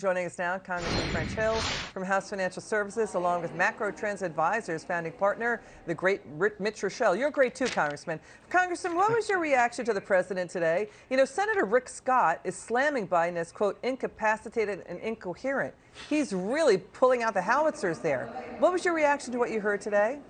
Joining us now, Congressman Mitch Hill from House Financial Services, along with Macro Trends Advisors founding partner, the great Mitch Roschelle. You're great too, Congressman. Congressman, what was your reaction to the president today? You know, Senator Rick Scott is slamming Biden as, quote, incapacitated and incoherent. He's really pulling out the howitzers there. What was your reaction to what you heard today?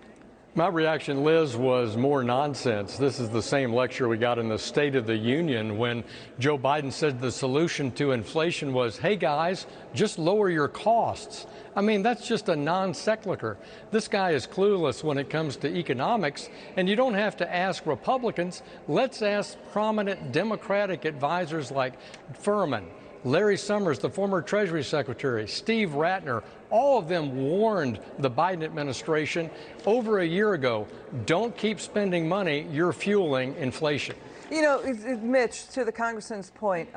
My reaction, Liz, was more nonsense. This is the same lecture we got in the State of the Union when Joe Biden said the solution to inflation was, hey, guys, just lower your costs. I mean, that's just a non sequitur. This guy is clueless when it comes to economics, and you don't have to ask Republicans. Let's ask prominent Democratic advisors like Furman, Larry Summers, the former Treasury Secretary, Steve Ratner. All of them warned the Biden administration over a year ago, don't keep spending money, you're fueling inflation. You know, Mitch, to the congressman's point,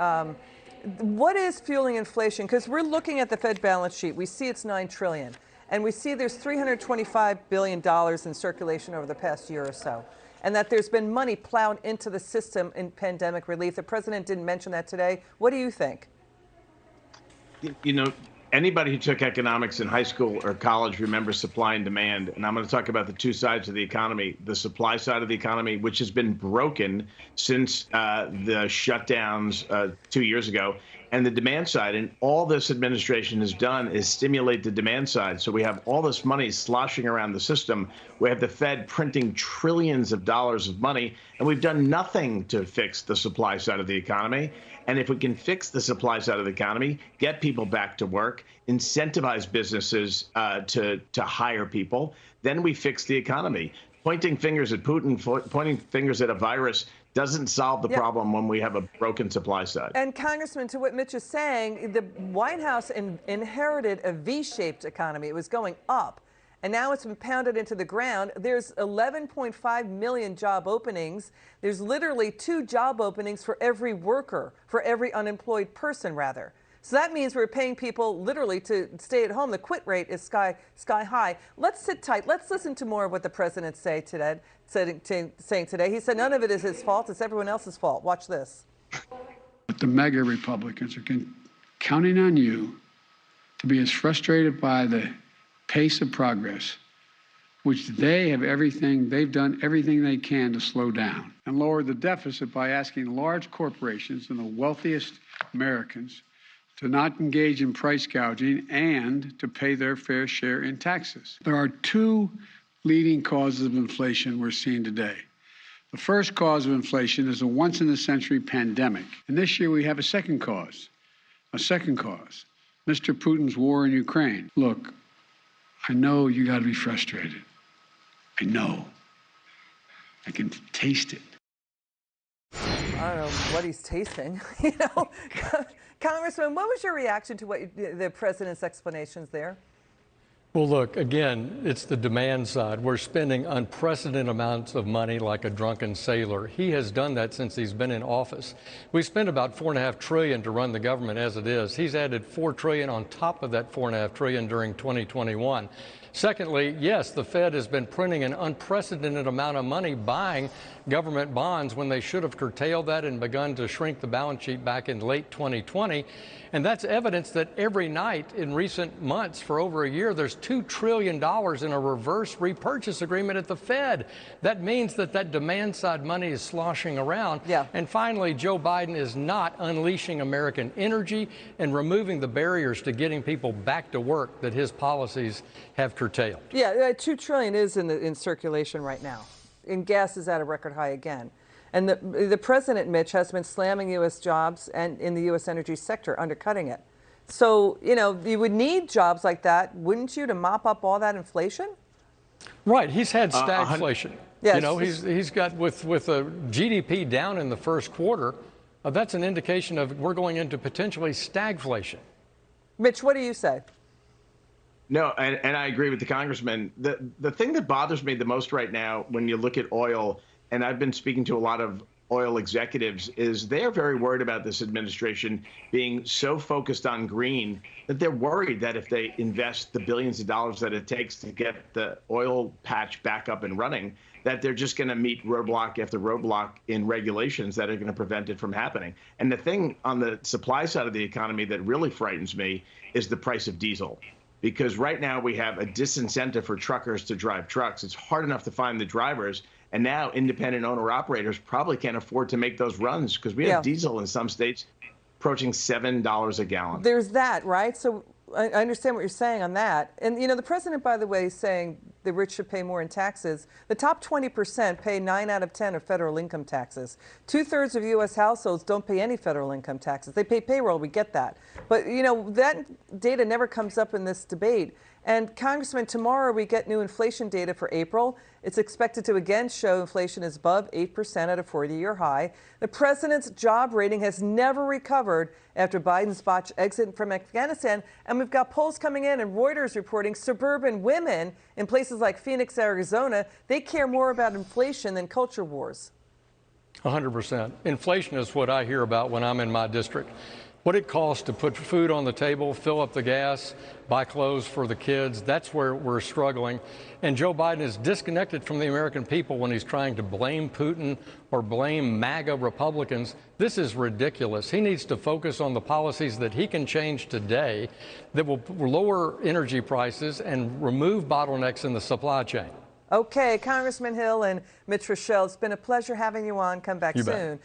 what is fueling inflation? Because we're looking at the Fed balance sheet. We see it's $9 trillion, and we see there's $325 billion in circulation over the past year or so, and that there's been money plowed into the system in pandemic relief. The president didn't mention that today. What do you think? You know, anybody who took economics in high school or college remembers supply and demand. And I'm going to talk about the two sides of the economy. The supply side of the economy, which has been broken since the shutdowns 2 years ago, and the demand side. And all this administration has done is stimulate the demand side. So we have all this money sloshing around the system. We have the Fed printing trillions of dollars of money, and we've done nothing to fix the supply side of the economy. And if we can fix the supply side of the economy, get people back to work, incentivize businesses to hire people, then we fix the economy. Pointing fingers at Putin, pointing fingers at a virus doesn't solve the problem when we have a broken supply side. And Congressman, to what Mitch is saying, the White House inherited a V-shaped economy. It was going up, and now it's been pounded into the ground. There's 11.5 million job openings. There's literally 2 job openings for every worker, for every unemployed person, rather. So that means we're paying people literally to stay at home. The quit rate is sky high. Let's sit tight. Let's listen to more of what the president saying today. He said none of it is his fault. It's everyone else's fault. Watch this. But the mega Republicans are counting on you to be as frustrated by the pace of progress, which they've done everything they can to slow down, and lower the deficit by asking large corporations and the wealthiest Americans to not engage in price gouging and to pay their fair share in taxes. There are 2 leading causes of inflation we're seeing today. The first cause of inflation is a once-in-a-century pandemic. And this year we have a second cause. Mr. Putin's war in Ukraine. Look, I know you got to be frustrated. I know. I can taste it. I don't know what he's tasting. You know, Congressman, what was your reaction to what the president's explanations there? Well, look, again, it's the demand side. We're spending unprecedented amounts of money like a drunken sailor. He has done that since he's been in office. We spent about $4.5 trillion to run the government as it is. He's added $4 trillion on top of that $4.5 trillion during 2021. Secondly, yes, the Fed has been printing an unprecedented amount of money buying government bonds when they should have curtailed that and begun to shrink the balance sheet back in late 2020. And that's evidence that every night in recent months for over a year, there's $2 trillion in a reverse repurchase agreement at the Fed. That means that demand side money is sloshing around. Yeah. And finally, Joe Biden is not unleashing American energy and removing the barriers to getting people back to work that his policies have curtailed. Yeah, $2 trillion is in circulation right now. And gas is at a record high again. And the president, Mitch, has been slamming U.S. jobs and in the U.S. energy sector, undercutting it. So, you know, you would need jobs like that, wouldn't you, to mop up all that inflation? Right. He's had stagflation. Yes. You know, he's got with a GDP down in the first quarter. That's an indication of we're going into potentially stagflation. Mitch, what do you say? No, and I agree with the congressman. The thing that bothers me the most right now when you look at oil, and I've been speaking to a lot of oil executives is they're very worried about this administration being so focused on green that they're worried that if they invest the billions of dollars that it takes to get the oil patch back up and running, that they're just going to meet roadblock after roadblock in regulations that are going to prevent it from happening. And the thing on the supply side of the economy that really frightens me is the price of diesel. Because right now we have a disincentive for truckers to drive trucks. It's hard enough to find the drivers. And now independent owner-operators probably can't afford to make those runs because we have diesel in some states approaching $7 a gallon. There's that, right? So I understand what you're saying on that. And, you know, the president, by the way, is saying the rich should pay more in taxes. The top 20% pay 9 out of 10 of federal income taxes. 2/3 of U.S. households don't pay any federal income taxes. They pay payroll, we get that. But, you know, that data never comes up in this debate. And Congressman, tomorrow we get new inflation data for April. It's expected to again show inflation is above 8% at a 40-year high. The president's job rating has never recovered after Biden's botched exit from Afghanistan. And we've got polls coming in and Reuters reporting suburban women in places like Phoenix, Arizona, they care more about inflation than culture wars. 100%. Inflation is what I hear about when I'm in my district. What it costs to put food on the table, fill up the gas, buy clothes for the kids, that's where we're struggling. And Joe Biden is disconnected from the American people when he's trying to blame Putin or blame MAGA Republicans. This is ridiculous. He needs to focus on the policies that he can change today that will lower energy prices and remove bottlenecks in the supply chain. Okay, Congressman Hill and Mitch Roschelle, it's been a pleasure having you on. Come back soon.